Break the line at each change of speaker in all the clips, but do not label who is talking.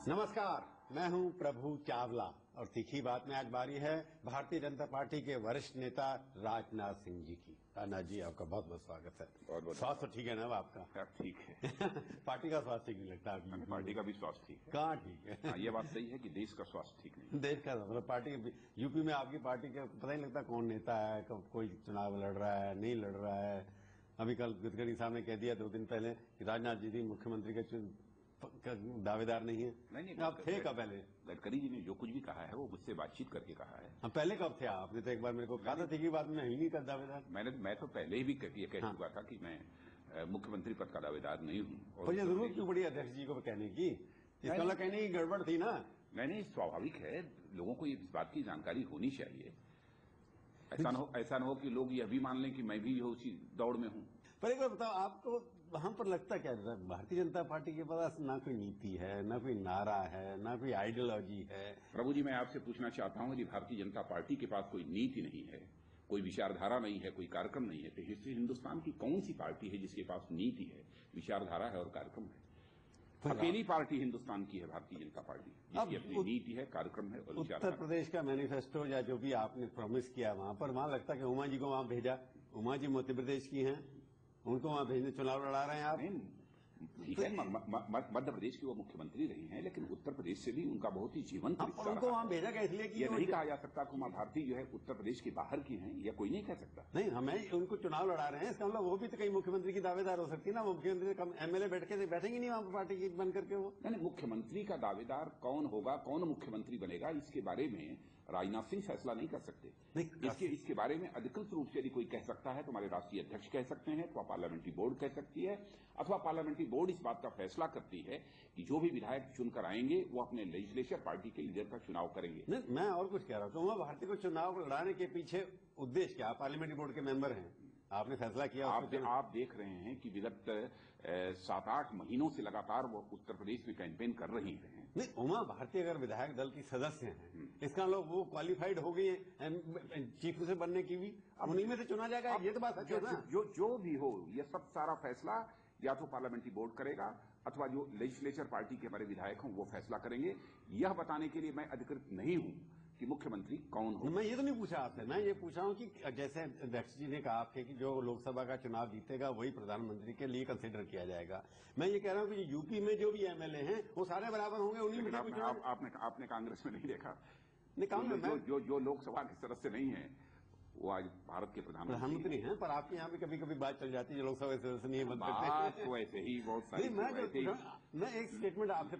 नमस्कार, मैं हूं प्रभु चावला और तीखी बात में आज बारी है भारतीय जनता पार्टी के वरिष्ठ नेता राजनाथ सिंह जी की। राजनाथ जी, आपका बहुत बहुत स्वागत है।
बहुत बहुत
स्वास्थ्य ठीक है ना आपका?
ठीक है।
पार्टी का स्वास्थ्य ठीक नहीं लगता आपकी?
पार्टी का भी स्वास्थ्य ठीक है।
कहाँ ठीक है?
ये बात सही है कि देश का स्वास्थ्य ठीक नहीं।
देश का मतलब पार्टी, यूपी में आपकी पार्टी का पता नहीं लगता कौन नेता है, कब कोई चुनाव लड़ रहा है, नहीं लड़ रहा है। अभी कल गडकरी साहब ने कह दिया 2 दिन पहले कि राजनाथ जी भी मुख्यमंत्री के दावेदार नहीं है।
नहीं,
आप थे कब पहले?
गडकरी जी ने जो कुछ भी कहा है वो मुझसे बातचीत करके कहा है।
हाँ, पहले कब थे आपने? तो एक बार मेरे को कहा था कि बात में ही नहीं कर दावेदार।
मैं तो पहले ही भी कह चुका था कि मैं मुख्यमंत्री पद का दावेदार नहीं हूँ।
और ये जरूरत क्यों पड़ी अध्यक्ष जी को कहने की? इसका मतलब कहने की गड़बड़ थी ना?
नहीं, स्वाभाविक है, लोगों को इस बात की जानकारी होनी चाहिए। ऐसा न हो कि लोग ये भी मान लें कि मैं भी उसी दौड़ में हूँ।
पर एक बार बताओ, आपको वहां पर लगता क्या है? भारतीय जनता पार्टी के पास ना कोई नीति है, ना कोई नारा है, ना कोई आइडियोलॉजी है।
प्रभु जी, मैं आपसे पूछना चाहता हूँ कि भारतीय जनता पार्टी के पास कोई नीति नहीं है, कोई विचारधारा नहीं है, कोई कार्यक्रम नहीं है, तो हिंदुस्तान की कौन सी पार्टी है जिसके पास नीति है, विचारधारा है और कार्यक्रम है? अकेली पार्टी हिंदुस्तान की है भारतीय जनता पार्टी, जिसकी अपनी नीति है, कार्यक्रम है और
उत्तर प्रदेश का मैनिफेस्टो या जो भी आपने प्रॉमिस किया वहां पर, वहां लगता है कि उमा जी को वहां भेजा। उमा जी मध्य प्रदेश की हैं, उनको वहां भेजने चुनाव लड़ा रहे हैं आप?
ठीक है, मध्य प्रदेश की वो मुख्यमंत्री रही हैं, लेकिन उत्तर प्रदेश से भी उनका बहुत ही जीवंत रिश्ता।
उनको वहां भेजा गया इसलिए कि
ये नहीं कहा जा सकता कि उमा भारती जो है उत्तर प्रदेश के बाहर की हैं, या कोई नहीं कह सकता।
नहीं, हमें उनको चुनाव लड़ा रहे हैं, इसका मतलब वो भी तो कहीं मुख्यमंत्री की दावेदार हो सकती है ना। वो मुख्यमंत्री एमएलए बैठेंगे नहीं वहां पार्टी की बन करके। वो
नहीं, मुख्यमंत्री का दावेदार कौन होगा, कौन मुख्यमंत्री बनेगा, इसके बारे में राजनाथ सिंह फैसला नहीं कर सकते। इसके बारे में अधिकृत रूप से यदि कोई कह सकता है तो हमारे राष्ट्रीय अध्यक्ष कह सकते हैं, अथवा पार्लियामेंट्री बोर्ड कह सकती है, अथवा पार्लियामेंट्री बोर्ड इस बात का फैसला करती है कि जो भी विधायक चुनकर आएंगे वो अपने लेजिस्लेचर पार्टी के लीडर का चुनाव करेंगे।
नहीं, मैं और कुछ कह रहा हूँ। उमा भारती को चुनाव लड़ाने के पीछे उद्देश्य क्या? पार्लियामेंट्री बोर्ड के मेंबर हैं, आपने फैसला किया।
आप देख रहे हैं कि विगत 7-8 महीनों से लगातार वो उत्तर प्रदेश में कैंपेन कर रही हैं।
नहीं, उमा भारती अगर विधायक दल की सदस्य हैं, इसका लोग वो क्वालिफाइड हो गई है चीफ से बनने की भी, उन्हीं में से चुना जाएगा। ये तो बात है ना।
जो भी हो, ये सब सारा फैसला या तो पार्लियामेंट्री बोर्ड करेगा अथवा जो लेजिस्लेचर पार्टी के हमारे विधायक हों वो फैसला करेंगे। यह बताने के लिए मैं अधिकृत नहीं हूं कि मुख्यमंत्री कौन हो।
मैं ये तो नहीं पूछा आपसे, मैं ये पूछा हूं कि जैसे अध्यक्ष जी ने कहा आपके कि जो लोकसभा का चुनाव जीतेगा वही प्रधानमंत्री के लिए कंसिडर किया जाएगा। मैं ये कह रहा हूं कि यूपी में जो भी एमएलए हैं वो सारे बराबर होंगे, उन्हीं में
आपने कांग्रेस में नहीं देखा?
नहीं,
जो लोकसभा के सदस्य नहीं है वो आज भारत के
प्रधानमंत्री हैं, पर आपके यहाँ भी कभी कभी बात चल जाती है, लोकसभा सदस्य नहीं बनते।
तो ऐसे ही बहुत सारी
मैं एक स्टेटमेंट आपसे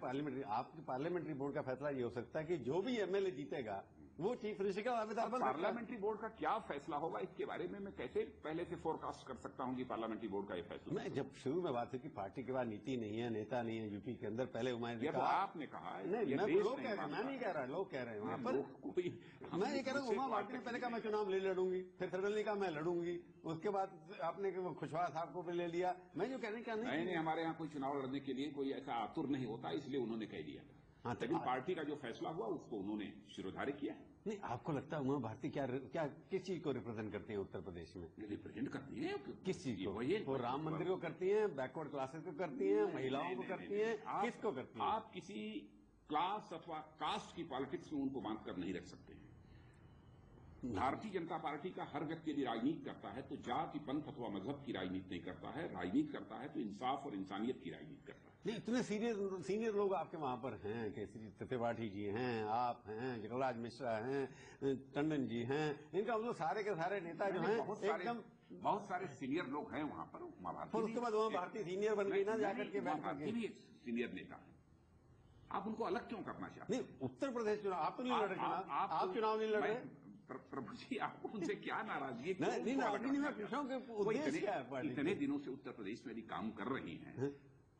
आपके पार्लियामेंट्री बोर्ड का फैसला ये हो सकता है कि जो भी एमएलए जीतेगा वो चीफ मिनिस्टर का दावेदार बन सकता है।
पार्लियामेंट्री बोर्ड का क्या फैसला होगा इसके बारे में मैं कैसे पहले से फोरकास्ट कर सकता हूं कि पार्लियामेंट्री बोर्ड का ये फैसला?
मैं जब शुरू में बात हुई कि पार्टी के बाद नीति नहीं है, नेता नहीं है यूपी के अंदर, पहले
आपने कहा।
नहीं, लोग कह रहे हैं, मैं नहीं कह रहा, लोग कह रहे हैं वहां पर। मैं ये कह रहा हूँ उमा भारती ने पहले कहा मैं चुनाव ले लड़ूंगी, फिर सडनली कहा मैं लड़ूंगी, उसके बाद आपने खुशवाहा साहब को भी ले लिया। मैं जो कहने का
नहीं, हमारे यहाँ कोई चुनाव लड़ने के लिए कोई ऐसा आतुर नहीं होता, इसलिए उन्होंने कह दिया। हाँ, लेकिन पार्टी का जो फैसला हुआ उसको उन्होंने शिरोधार्य किया है।
नहीं, आपको लगता है उमा भारती क्या किस चीज को रिप्रेजेंट करती है उत्तर प्रदेश में?
रिप्रेजेंट करती है
किस चीज को? वो राम मंदिर को करती है, बैकवर्ड क्लासेस को करती है, महिलाओं को करती है, किसको करती है?
आप किसी क्लास अथवा कास्ट की पॉलिटिक्स में उनको बांध कर नहीं रख सकते हैं। भारतीय जनता पार्टी का हर व्यक्ति यदि राजनीति करता है तो जाति, पंथ अथवा मजहब की राजनीति नहीं करता है। राजनीति करता है तो इंसाफ और इंसानियत की राजनीति करता है।
नहीं, इतने सीनियर लोग आपके वहां पर हैं, केसरी त्रिपाठी जी हैं, आप हैं, जगन्नाथ मिश्रा हैं, टंडन जी हैं, इनका मतलब सारे के सारे नेता जो हैं एकदम
बहुत सारे सीनियर लोग हैं वहां पर। उमा भारती
उसके बाद उमा भारती सीनियर बन गई ना जाकर के बैठ
भारती भी सीनियर नेता है। आप उनको अलग क्यों करना चाहते हैं?
नहीं, उत्तर प्रदेश चुनाव आप तो नहीं लड़ रहे, आप चुनाव नहीं लड़ रहे।
प्रभु जी, आपको उनसे क्या नाराजगी?
नहीं, मैं पूछ रहा हूँ
इतने दिनों से उत्तर प्रदेश में यदि काम कर रही हैं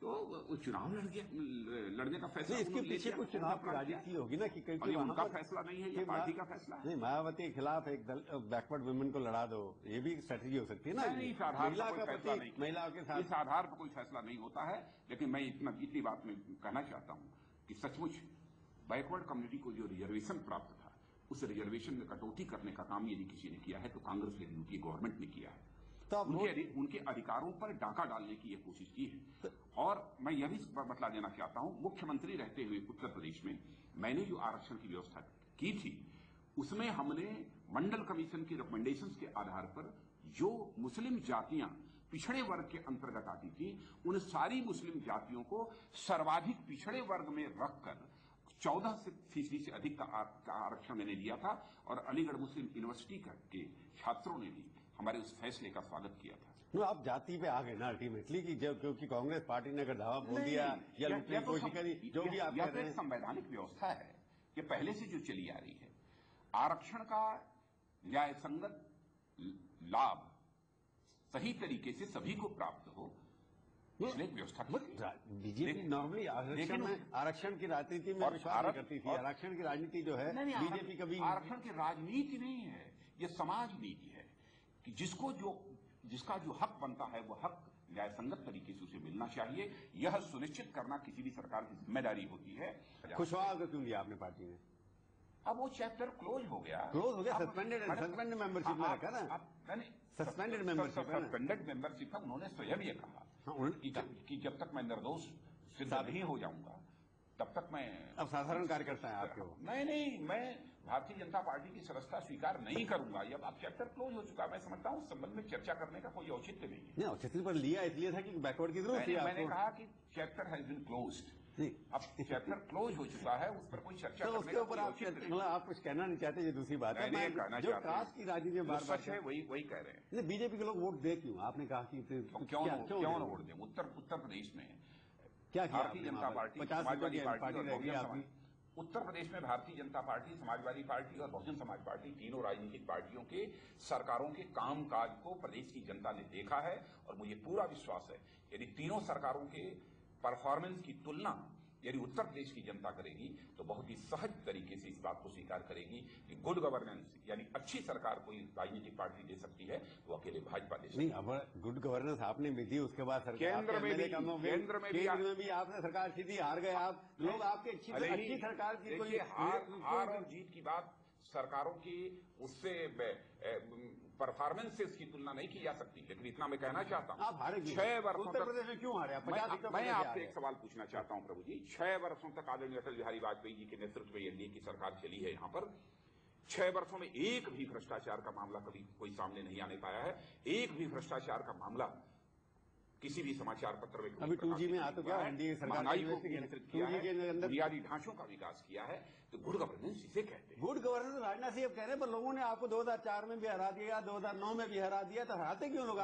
तो चुनाव लड़ने का फैसला
इसके पीछे कुछ चुनाव की राजनीति होगी ना कि कहीं
उनका फैसला नहीं है, ये पार्टी का फैसला है।
नहीं, मायावती के खिलाफ एक बैकवर्ड वुमेन को लड़ा दो, ये भी स्ट्रेटेजी हो सकती है ना।
महिलाओं के साथ इस आधार पर कोई फैसला नहीं होता है। लेकिन मैं इतनी बात में कहना चाहता हूँ कि सचमुच बैकवर्ड कम्युनिटी को जो रिजर्वेशन प्राप्त था उस रिजर्वेशन में कटौती करने का काम यदि किसी ने किया है तो कांग्रेस की गवर्नमेंट ने किया है।
तो आप
उनके अधिकारों पर डाका डालने की यह कोशिश की है। और मैं यह भी बतला देना चाहता हूं, मुख्यमंत्री रहते हुए उत्तर प्रदेश में मैंने जो आरक्षण की व्यवस्था की थी उसमें हमने मंडल कमीशन की रिकमेंडेशंस के आधार पर जो मुस्लिम जातियां पिछड़े वर्ग के अंतर्गत आती थी उन सारी मुस्लिम जातियों को सर्वाधिक पिछड़े वर्ग में रखकर 14% से अधिक का आरक्षण मैंने दिया था। और अलीगढ़ मुस्लिम यूनिवर्सिटी के छात्रों ने भी हमारे उस फैसले का स्वागत किया था।
तो आप जाति पे आ गए ना अल्टीमेटली कि जब क्योंकि कांग्रेस पार्टी ने अगर दावा बोल दिया या लूटने की कोशिश करी, जो भी आप कह रहे हैं,
संवैधानिक व्यवस्था है कि पहले से जो चली आ रही है आरक्षण का न्याय संगत लाभ सही तरीके से सभी को प्राप्त हो, इसलिए व्यवस्था
बीजेपी नॉर्मली आरक्षण की राजनीति में विश्वास नहीं करती थी। आरक्षण की राजनीति जो है बीजेपी कभी
आरक्षण की राजनीति नहीं है, ये समाज नीति है कि जिसका जो हक बनता है वो हक न्याय संगत तरीके से उसे मिलना चाहिए। यह सुनिश्चित करना किसी भी सरकार की जिम्मेदारी होती है।
खुशहाल को क्यों दिया आपने पार्टी ने?
अब वो चैप्टर क्लोज हो गया,
सस्पेंडेड मेंबरशिप में रखा ना, सस्पेंडेड
मेंबरशिप है। उन्होंने स्वयं ये कहा कि जब तक मैं निर्दोष सिद्ध नहीं हो जाऊंगा तब तक मैं
अब साधारण कार्यकर्ता है आपके वो।
नहीं, मैं भारतीय जनता पार्टी की सदस्यता स्वीकार नहीं करूंगा। अब आप चैप्टर क्लोज हो चुका, मैं समझता हूं उस संबंध में चर्चा करने का कोई औचित्य नहीं है।
औचित्य पर लिया इसलिए था कि बैकवर्ड की जरूरत थी।
मैंने कहा कि चैप्टर हैज बीन क्लोज्ड, अब चैप्टर क्लोज हो चुका है, उस पर कोई चर्चा
तो उसके ऊपर आप कुछ कहना नहीं चाहते, ये दूसरी बात है। जो कास्ट की राजनीति में बार
सच है वही कह रहे हैं।
बीजेपी के लोग वोट दे क्यों? आपने कहा कि
क्यों वोट दें? उत्तर प्रदेश में
क्या
भारतीय जनता पार्टी, समाजवादी पार्टी, उत्तर प्रदेश में भारतीय जनता पार्टी, समाजवादी पार्टी और बहुजन समाज पार्टी तीनों राजनीतिक पार्टियों के सरकारों के कामकाज को प्रदेश की जनता ने देखा है। और मुझे पूरा विश्वास है यदि तीनों सरकारों के परफॉर्मेंस की तुलना यदि उत्तर प्रदेश की जनता करेगी तो बहुत ही सहज तरीके से इस बात को स्वीकार करेगी कि गुड गवर्नेंस यानी अच्छी सरकार कोई राजनीतिक पार्टी दे सकती है तो अकेले भाजपा दे सकती है।
नहीं, अब गुड गवर्नेंस आपने भी दी, उसके बाद सरकार
केंद्र में भी
आपने सरकार सीधी हार गए। आप लोग आपके अच्छी सरकार की कोई
हार और जीत की बात सरकारों की उससे परफॉर्मेंस से इसकी तुलना नहीं की जा सकती। लेकिन इतना मैं कहना चाहता हूं,
आप हारे
6 वर्षों
उत्तर प्रदेश में क्यों हारे?
मैं आपसे एक सवाल पूछना चाहता हूं प्रभु जी। 6 वर्षों तक आदरणीय अटल बिहारी वाजपेयी जी के नेतृत्व में एनडीए की सरकार चली है। यहाँ पर 6 वर्षों में एक भी भ्रष्टाचार का मामला कभी कोई सामने नहीं आने पाया है। एक भी भ्रष्टाचार का मामला किसी भी समाचार पत्र में
अभी 2G में आ तो क्या एनडीए सरकार
महंगाई को नियंत्रित किया है, बुनियादी ढांचों का विकास किया है, तो गुड गवर्नेंस इसे कहते हैं।
गुड गवर्नेंस राजनाथ सिंह कह रहे हैं, पर लोगों ने आपको 2004 में भी हरा दिया, 2009 में भी हरा दिया, तो हराते क्यों लोग?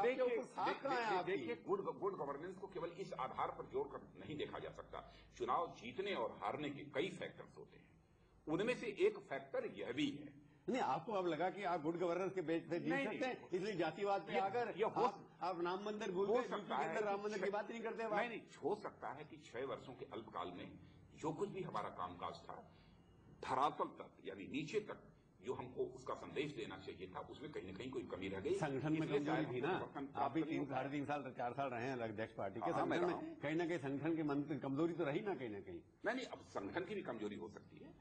देखिए, गुड गवर्नेंस को केवल इस आधार पर जोड़कर नहीं देखा जा सकता। चुनाव जीतने और हारने के कई फैक्टर्स होते हैं, उनमें से एक फैक्टर यह भी है।
नहीं, आपको अब लगा कि आप गुड गवर्नेंस के बेस पे जीत सकते हैं, इसलिए जातिवाद पे आकर आप राम मंदिर भूल गए, अंदर राम मंदिर की बात नहीं करते।
नहीं, हो सकता है कि 6 वर्षों के अल्पकाल में जो कुछ भी हमारा कामकाज था धरातल तक यानी नीचे तक जो हमको उसका संदेश देना चाहिए था उसमें कहीं न कहीं कोई कमी रह गई।
संगठन में कमजोरी थी ना, आप भी 3-3.5 साल 4 साल रहे हैं अध्यक्ष पार्टी के। संगठन में कहीं ना कहीं संगठन के मंत्र कमजोरी तो रही ना कहीं ना कहीं।
नहीं, अब संगठन की भी कमजोरी हो सकती है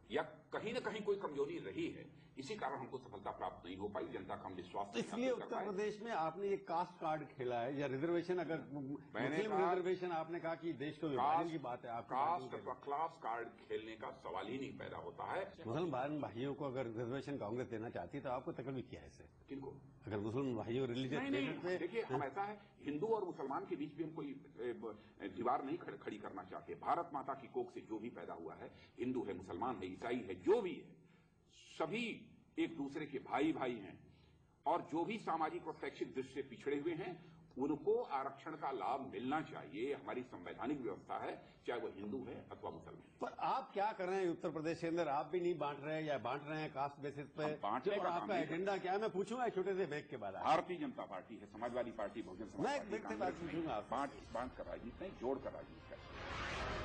या कहीं न कहीं कोई कमजोरी रही है, इसी कारण हमको सफलता प्राप्त नहीं हो पाई। जनता का हम विश्वास
इसलिए उत्तर प्रदेश में आपने ये कास्ट कार्ड खेला है या रिजर्वेशन, अगर मुस्लिम रिजर्वेशन आपने कहा कि देश को विभाजन की बात है,
कास्ट अथवा क्लास कार्ड खेलने का सवाल ही नहीं पैदा होता है।
मुसलमान भाइयों को अगर रिजर्वेशन कांग्रेस देना चाहती है तो आपको तकलीफ क्या है इससे?
किनको?
अगर मुसलमान भाइयों रिलीजियस पे
देखिए, हम ऐसा है हिंदू और मुसलमान के बीच भी हम कोई दीवार नहीं खड़ी करना चाहते। भारत माता की कोख से जो भी पैदा हुआ है, हिंदू है, मुसलमान है, ईसाई है, जो भी है, सभी एक दूसरे के भाई भाई हैं। और जो भी सामाजिक और शैक्षिक दृष्टि से पिछड़े हुए हैं उनको आरक्षण का लाभ मिलना चाहिए। हमारी संवैधानिक व्यवस्था है, चाहे वो हिंदू है अथवा मुसलमान।
पर आप क्या कर रहे हैं उत्तर प्रदेश के अंदर? आप भी नहीं बांट रहे हैं या बांट रहे हैं कास्ट बेसिस पे? और आपका एजेंडा क्या है? मैं पूछूंगा छोटे से ब्रेक के बाद।
भारतीय जनता पार्टी है, समाजवादी पार्टी, बहुजन समाज पार्टी,
मैं पूछूंगा।
बांट कर राजनीति नहीं, जोड़ कर राजनीति।